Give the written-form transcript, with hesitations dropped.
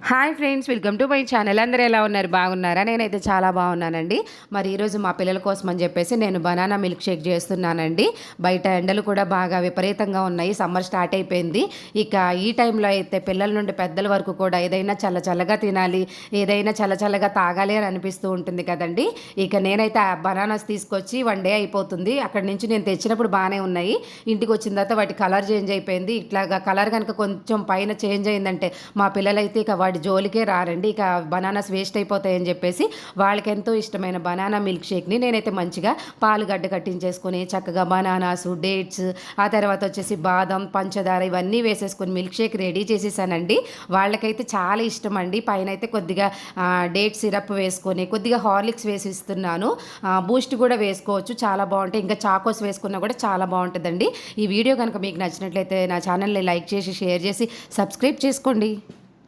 Hi friends, welcome to my channel. అందరూ ఎలా ఉన్నారు? బాగున్నారా? నేనైతే చాలా బాగున్నానండి. మరి ఈరోజు మా పిల్లల కోసం అని చెప్పేసి నేను బనానా మిల్క్ షేక్ చేస్తున్నానండి. బయట ఎండలు కూడా బాగా విపరీతంగా ఉన్నాయి. సమ్మర్ స్టార్ట్ అయిపోయింది. ఇక ఈ టైంలో అయితే పిల్లల నుండి పెద్దల వరకు కూడా ఏదైనా చల్లగా తినాలి, ఏదైనా చల్లగా తాగాలి అని అనిపిస్తూ ఉంటుంది కదండి. ఇక నేనైతే ఆ బనానాస్ తీసుకొచ్చి 1 డే అయిపోతుంది. అక్కడి నుంచి నేను తెచ్చినప్పుడు బాగానే ఉన్నాయి. ఇంటికి వచ్చిన తర్వాత వాటి కలర్ చేంజ్ అయిపోయింది. ఇట్లాగా కలర్ కనుక కొంచెం పైన చేంజ్ అయిందంటే మా పిల్లలైతే ఇక వాటి జోలికే రారండి. ఇక బనానాస్ వేస్ట్ అయిపోతాయని చెప్పేసి వాళ్ళకి ఎంతో ఇష్టమైన బనానా మిల్క్ షేక్ని నేనైతే మంచిగా పాలు గడ్డ కట్టించేసుకొని చక్కగా బనానాస్, డేట్స్, ఆ తర్వాత వచ్చేసి బాదం, పంచదార ఇవన్నీ వేసేసుకొని మిల్క్ షేక్ రెడీ చేసేసానండి. వాళ్ళకైతే చాలా ఇష్టం అండి. పైన అయితే కొద్దిగా డేట్ సిరప్ వేసుకొని కొద్దిగా హార్లిక్స్ వేసి ఇస్తున్నాను. బూస్ట్ కూడా వేసుకోవచ్చు, చాలా బాగుంటాయి. ఇంకా చాకోస్ వేసుకున్నా కూడా చాలా బాగుంటుందండి. ఈ వీడియో కనుక మీకు నచ్చినట్లయితే నా ఛానల్ని లైక్ చేసి షేర్ చేసి సబ్స్క్రైబ్ చేసుకోండి.